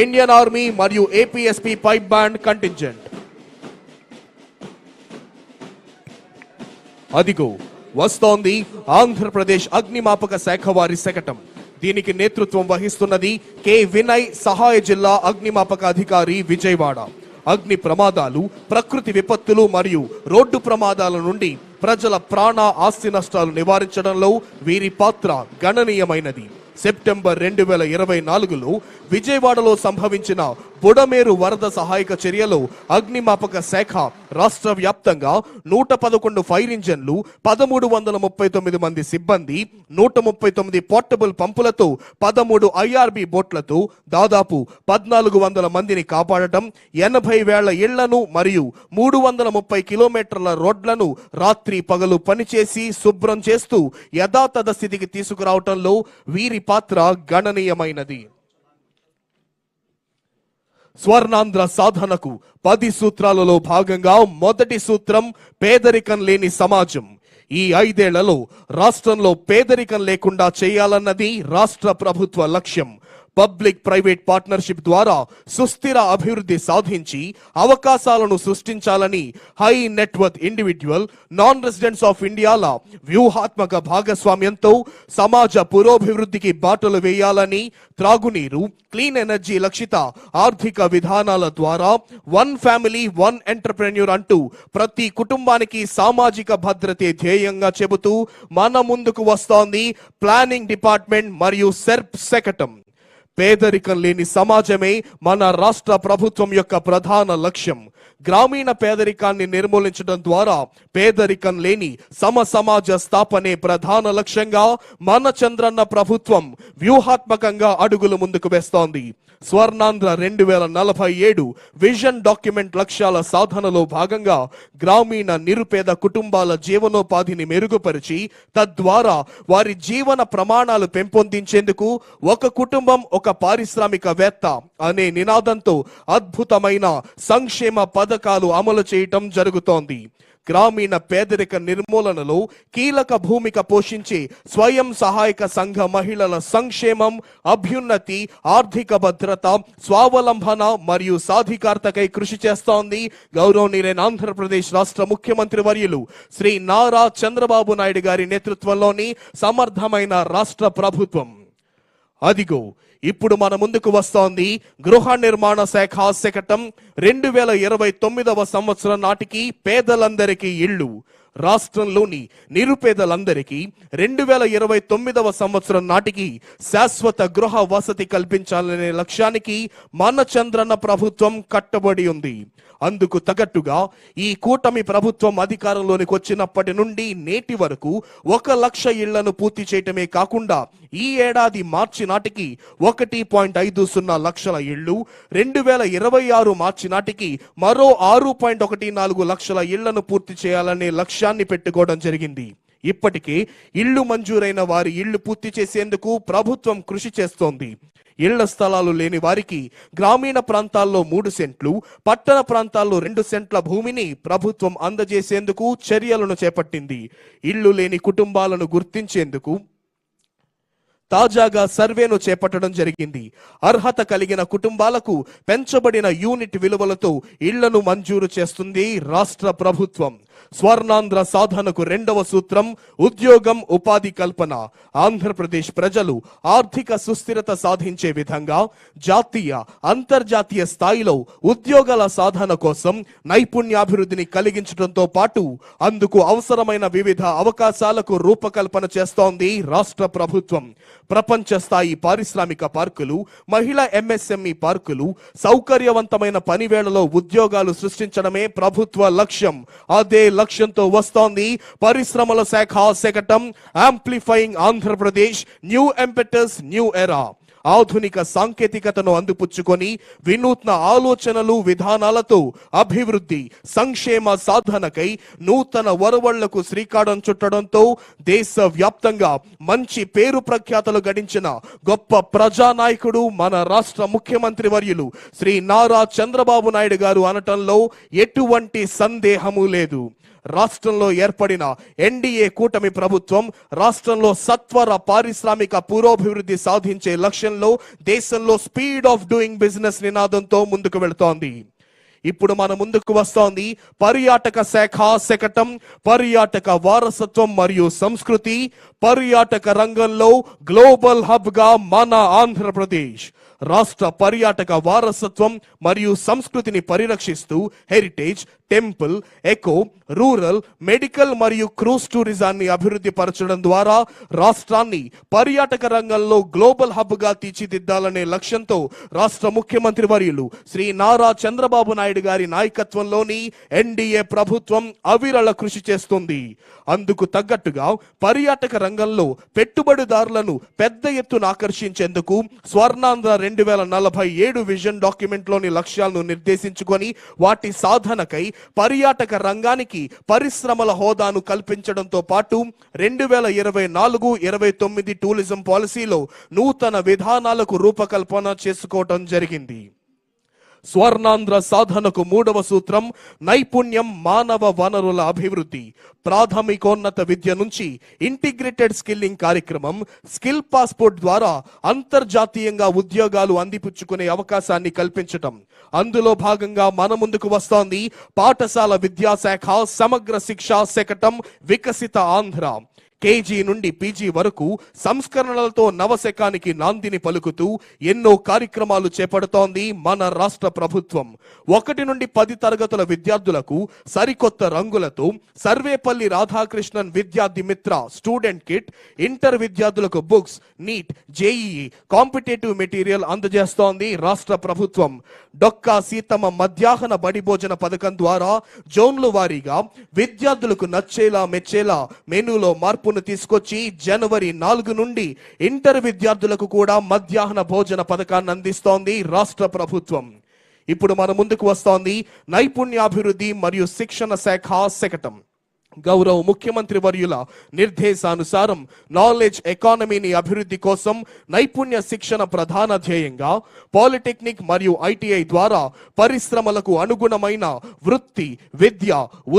Indian army మరియు APSP pipe band contingent. అదిగో వస్తోంది ఆంధ్రప్రదేశ్ అగ్నిమాపక శాఖ వారి శకటం. దీనికి నేతృత్వం వహిస్తున్నది కె వినయ్, సహాయ జిల్లా అగ్నిమాపక అధికారి, విజయవాడ. అగ్ని ప్రమాదాలు, ప్రకృతి విపత్తులు మరియు రోడ్డు ప్రమాదాల నుండి ప్రజల ప్రాణ ఆస్తి నష్టాలు నివారించడంలో వీరి పాత్ర గణనీయమైనది. సెప్టెంబర్ 2024లో విజయవాడలో సంభవించిన బుడమేరు వరద సహాయక చర్యలో అగ్నిమాపక శాఖ రాష్ట్ర వ్యాప్తంగా 111 ఫైర్ ఇంజన్లు, 1339 మంది సిబ్బంది, 139 పోర్టబుల్ పంపులతో 13 ఐఆర్బి బోట్లతో దాదాపు 1400 మందిని కాపాడటం, 80,000 ఇళ్లను మరియు 330 కిలోమీటర్ల రోడ్లను రాత్రి పగలు పనిచేసి శుభ్రం చేస్తూ యథాతథ స్థితికి తీసుకురావటంలో వీరి పాత్ర గణనీయమైనది. స్వర్ణాంధ్ర సాధనకు 10 సూత్రాలలో భాగంగా మొదటి సూత్రం పేదరికం లేని సమాజం. ఈ 5 ఏళ్లలో రాష్ట్రంలో పేదరికం లేకుండా చేయాలన్నది రాష్ట్ర ప్రభుత్వ లక్ష్యం. పబ్లిక్ ప్రైవేట్ పార్ట్నర్షిప్ ద్వారా సుస్థిర అభివృద్ధి సాధించి అవకాశాలను సృష్టించాలని high net worth individual, non residents of ఇండియాల వ్యూహాత్మక భాగస్వామ్యంతో సమాజ పురోభివృద్ధికి బాటలు వేయాలని, త్రాగునీరు, క్లీన్ ఎనర్జీ లక్షిత ఆర్థిక విధానాల ద్వారా వన్ ఫ్యామిలీ వన్ ఎంటర్ప్రెన్యూర్ అంటూ ప్రతి కుటుంబానికి సామాజిక భద్రతే ధ్యేయంగా చెబుతూ మన ముందుకు వస్తోంది ప్లానింగ్ డిపార్ట్మెంట్ మరియు సెర్ప్ శకటం. పేదరికం లేని సమాజమే మన రాష్ట్ర ప్రభుత్వం యొక్క ప్రధాన లక్ష్యం. గ్రామీణ పేదరికాన్ని నిర్మూలించడం ద్వారా పేదరికం లేని సమాజ స్థాపనే ప్రధాన లక్ష్యంగా మన చంద్రన్న ప్రభుత్వం వ్యూహాత్మకంగా అడుగులు ముందుకు వేస్తోంది. స్వర్ణాంధ్ర 2047 విజన్ డాక్యుమెంట్ లక్ష్యాల సాధనలో భాగంగా గ్రామీణ నిరుపేద కుటుంబాల జీవనోపాధిని మెరుగుపరిచి తద్వారా వారి జీవన ప్రమాణాలు పెంపొందించేందుకు ఒక కుటుంబం ఒక పారిశ్రామికవేత్త అనే నినాదంతో అద్భుతమైన సంక్షేమ పథకాలు అమలు చేయటం జరుగుతోంది. గ్రామీణ పేదరిక నిర్మూలనలో కీలక భూమిక పోషించే స్వయం సహాయక సంఘ మహిళల సంక్షేమం, అభ్యున్నతి, ఆర్థిక భద్రత, స్వావలంబన మరియు సాధికారతకై కృషి చేస్తోంది గౌరవనీయులైన ఆంధ్రప్రదేశ్ రాష్ట్ర ముఖ్యమంత్రి వర్యులు శ్రీ నారా చంద్రబాబు నాయుడు గారి నేతృత్వంలోని సమర్థమైన రాష్ట్ర ప్రభుత్వం. అదిగో ఇప్పుడు మన ముందుకు వస్తోంది గృహ నిర్మాణ శాఖ శకటం. 2029వ సంవత్సరం నాటికి పేదలందరికీ ఇళ్ళు. రాష్ట్రంలోని నిరుపేదలందరికీ 2029వ సంవత్సరం నాటికి శాశ్వత గృహ వసతి కల్పించాలనే లక్ష్యానికి మన చంద్రన్న ప్రభుత్వం కట్టుబడి ఉంది. అందుకు తగ్గట్టుగా ఈ కూటమి ప్రభుత్వం అధికారంలోనికి వచ్చినప్పటి నుండి నేటి వరకు 1,00,000 ఇళ్లను పూర్తి చేయటమే కాకుండా ఈ ఏడాది మార్చి నాటికి 1.50 లక్షల ఇళ్లు, 2026 మార్చి నాటికి మరో 6.14 లక్షల ఇళ్లను పూర్తి చేయాలనే లక్ష్యాన్ని పెట్టుకోవడం జరిగింది. ఇప్పటికే ఇళ్లు మంజూరైన వారి ఇళ్లు పూర్తి చేసేందుకు ప్రభుత్వం కృషి చేస్తోంది. ఇళ్ల స్థలాలు లేని వారికి గ్రామీణ ప్రాంతాల్లో 3 సెంట్లు, పట్టణ ప్రాంతాల్లో 2 సెంట్ల భూమిని ప్రభుత్వం అందజేసేందుకు చర్యలను చేపట్టింది. ఇళ్లు లేని కుటుంబాలను గుర్తించేందుకు తాజాగా సర్వేను చేపట్టడం జరిగింది. అర్హత కలిగిన కుటుంబాలకు పెంచబడిన యూనిట్ విలువలతో ఇళ్లను మంజూరు చేస్తుంది రాష్ట్ర ప్రభుత్వం. స్వర్ణాంధ్ర సాధనకు 2వ సూత్రం ఉద్యోగం, ఉపాధి కల్పన. ఆంధ్రప్రదేశ్ ప్రజలు ఆర్థిక సుస్థిరత సాధించే విధంగా జాతీయ, అంతర్జాతీయ స్థాయిలో ఉద్యోగాల సాధన కోసం నైపుణ్యాభివృద్ధిని కలిగించడంతో పాటు అందుకు అవసరమైన వివిధ అవకాశాలకు రూపకల్పన చేస్తోంది రాష్ట్ర ప్రభుత్వం. ప్రపంచ స్థాయి పారిశ్రామిక పార్కులు, మహిళా ఎంఎస్ఎంఈ పార్కులు, సౌకర్యవంతమైన పనివేళలో ఉద్యోగాలు సృష్టించడమే ప్రభుత్వ లక్ష్యం. అదే లక్ష్యంతో వస్తోంది పరిశ్రమల శాఖ శకటం. Amplifying Andhra Pradesh, new impetus, new era. ఆధునిక సాంకేతికతను అందిపుచ్చుకొని వినూత్న ఆలోచనలు, విధానాలతో అభివృద్ధి, సంక్షేమ సాధనకై నూతన వరవళ్లకు శ్రీకారం చుట్టడంతో దేశవ్యాప్తంగా మంచి పేరు ప్రఖ్యాతలు గడించిన గొప్ప ప్రజానాయకుడు మన రాష్ట్ర ముఖ్యమంత్రి వర్యులు శ్రీ నారా చంద్రబాబు నాయుడు గారు అనటంలో ఎటువంటి సందేహము లేదు. రాష్ట్రంలో ఏర్పడిన ఎన్డీఏ కూటమి ప్రభుత్వం రాష్ట్రంలో సత్వర పారిశ్రామిక పురోభివృద్ధి సాధించే లక్ష్యంలో దేశంలో స్పీడ్ ఆఫ్ డూయింగ్ బిజినెస్ నినాదంతో ముందుకు వెళుతోంది. ఇప్పుడు మన ముందుకు వస్తోంది పర్యాటక శాఖ శకటం, పర్యాటక వారసత్వం మరియు సంస్కృతి. పర్యాటక రంగంలో గ్లోబల్ హబ్ గా మన ఆంధ్రప్రదేశ్ రాష్ట్ర పర్యాటక వారసత్వం మరియు సంస్కృతిని పరిరక్షిస్తూ heritage, temple, eco, rural, medical మరియు క్రూజ్ టూరిజాన్ని అభివృద్ధి పరచడం ద్వారా రాష్ట్రాన్ని పర్యాటక రంగంలో గ్లోబల్ హబ్ గా తీర్చిదిద్దాలనే లక్ష్యంతో రాష్ట్ర ముఖ్యమంత్రి వర్యులు శ్రీ నారా చంద్రబాబు నాయుడు గారి నాయకత్వంలోని ఎన్డీఏ ప్రభుత్వం అవిరళ కృషి చేస్తుంది. అందుకు తగ్గట్టుగా పర్యాటక రంగంలో పెట్టుబడిదారులను పెద్ద ఎత్తున ఆకర్షించేందుకు స్వర్ణాంధ్ర 2047 విజన్ డాక్యుమెంట్ లోని లక్ష్యాలను నిర్దేశించుకొని వాటి సాధనకై పర్యాటక రంగానికి పరిశ్రమల హోదాను కల్పించడంతో పాటు 2024-29 టూరిజం పాలసీలో నూతన విధానాలకు రూపకల్పన చేసుకోవడం జరిగింది. స్వర్ణాంధ్ర సాధనకు 3వ సూత్రం నైపుణ్యం, మానవ వనరుల అభివృద్ధి. ప్రాథమికోన్నత విద్య నుంచి ఇంటిగ్రేటెడ్ స్కిల్లింగ్ కార్యక్రమం స్కిల్ పాస్పోర్ట్ ద్వారా అంతర్జాతీయంగా ఉద్యోగాలు అందిపుచ్చుకునే అవకాశాన్ని కల్పించటం. అందులో భాగంగా మన ముందుకు వస్తోంది పాఠశాల విద్యాశాఖ సమగ్ర శిక్షా శకటం వికసిత ఆంధ్ర. కేజీ నుండి పీజీ వరకు సంస్కరణలతో నవశకానికి నాందిని పలుకుతూ ఎన్నో కార్యక్రమాలు చేపడుతోంది మన రాష్ట్ర ప్రభుత్వం. 1 నుండి 10 తరగతుల విద్యార్థులకు సరికొత్త రంగులతో Sarvepalli Radhakrishnan Vidyarthi Mitra student kit, inter విద్యార్థులకు books, NEET, JEE competitive material అందజేస్తోంది రాష్ట్ర ప్రభుత్వం. డొక్కా సీతమ్మ మధ్యాహ్న బడి భోజన పథకం ద్వారా జోన్లు వారీగా విద్యార్థులకు నచ్చేలా మెచ్చేలా మెనూలో మార్పును తీసుకొచ్చి జనవరి 4 నుండి ఇంటర్ విద్యార్థులకు కూడా మధ్యాహ్న భోజన పథకాన్ని అందిస్తోంది రాష్ట్ర ప్రభుత్వం. ఇప్పుడు మన ముందుకు వస్తోంది నైపుణ్యాభివృద్ధి మరియు శిక్షణ శాఖ శకటం. గౌరవ ముఖ్యమంత్రి వర్యుల నిర్దేశానుసారం నాలెడ్జ్ ఎకానమీని అభివృద్ధి కోసం నైపుణ్య శిక్షణ ప్రధాన ధ్యేయంగా పాలిటెక్నిక్ మరియు ఐటీఐ ద్వారా పరిశ్రమలకు అనుగుణమైన వృత్తి, విద్య,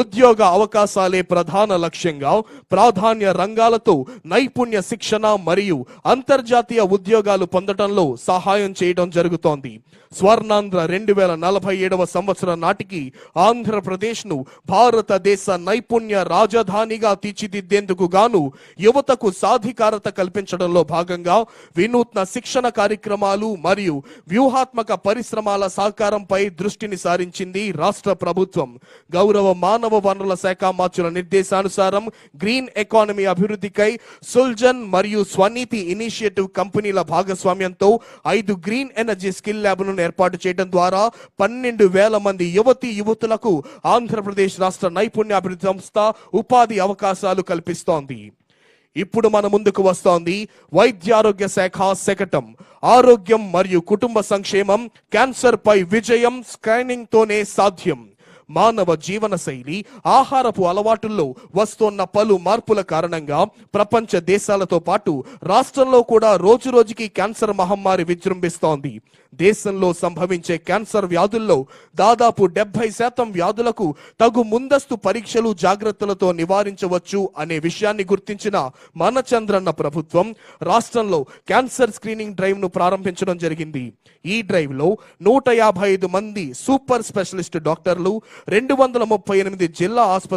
ఉద్యోగ అవకాశాలే ప్రధాన లక్ష్యంగా ప్రాధాన్య రంగాలతో నైపుణ్య శిక్షణ మరియు అంతర్జాతీయ ఉద్యోగాలు పొందడంలో సహాయం చేయడం జరుగుతోంది. స్వర్ణాంధ్ర 2047 సంవత్సరం నాటికి ఆంధ్రప్రదేశ్ ను భారతదేశ నైపుణ్య రాజధానిగా తీర్చిదిద్దేందుకు గాను యువతకు సాధికారత కల్పించడంలో భాగంగా వినూత్న శిక్షణ కార్యక్రమాలు మరియు వ్యూహాత్మక పరిశ్రమల సహకారంపై దృష్టిని సారించింది రాష్ట్ర ప్రభుత్వం. గౌరవ మానవ వనరుల శాఖ మార్చుల నిర్దేశానుసారం గ్రీన్ ఎకానమీ అభివృద్ధికై సుల్జన్ మరియు స్వనీతి ఇనిషియేటివ్ కంపెనీల భాగస్వామ్యంతో 5 గ్రీన్ ఎనర్జీ స్కిల్ ల్యాబ్లను ఏర్పాటు చేయడం ద్వారా 12,000 మంది యువతులకు ఆంధ్రప్రదేశ్ రాష్ట్ర నైపుణ్యాభివృద్ధి సంస్థ ఉపాధి అవకాశాలు కల్పిస్తోంది. ఇప్పుడు మన ముందుకు వస్తోంది వైద్యారోగ్య శాఖ శకటం. ఆరోగ్యం మరియు కుటుంబ సంక్షేమం, క్యాన్సర్ పై విజయం స్క్రీనింగ్ తోనే సాధ్యం. మానవ జీవన శైలి, ఆహారపు అలవాటుల్లో వస్తున్న పలు మార్పుల కారణంగా ప్రపంచ దేశాలతో పాటు రాష్ట్రంలో కూడా రోజు రోజుకి క్యాన్సర్ మహమ్మారి విజృంభిస్తోంది. దేశంలో సంభవించే క్యాన్సర్ వ్యాధుల్లో దాదాపు 70% వ్యాధులకు తగు ముందస్తు పరీక్షలు, జాగ్రత్తలతో నివారించవచ్చు అనే విషయాన్ని గుర్తించిన మన చంద్రన్న ప్రభుత్వం రాష్ట్రంలో క్యాన్సర్ స్క్రీనింగ్ డ్రైవ్ ను ప్రారంభించడం జరిగింది. ఈ డ్రైవ్ లో 155 మంది సూపర్ స్పెషలిస్ట్ డాక్టర్లు, 238 జిల్లా ఆసుపత్రులు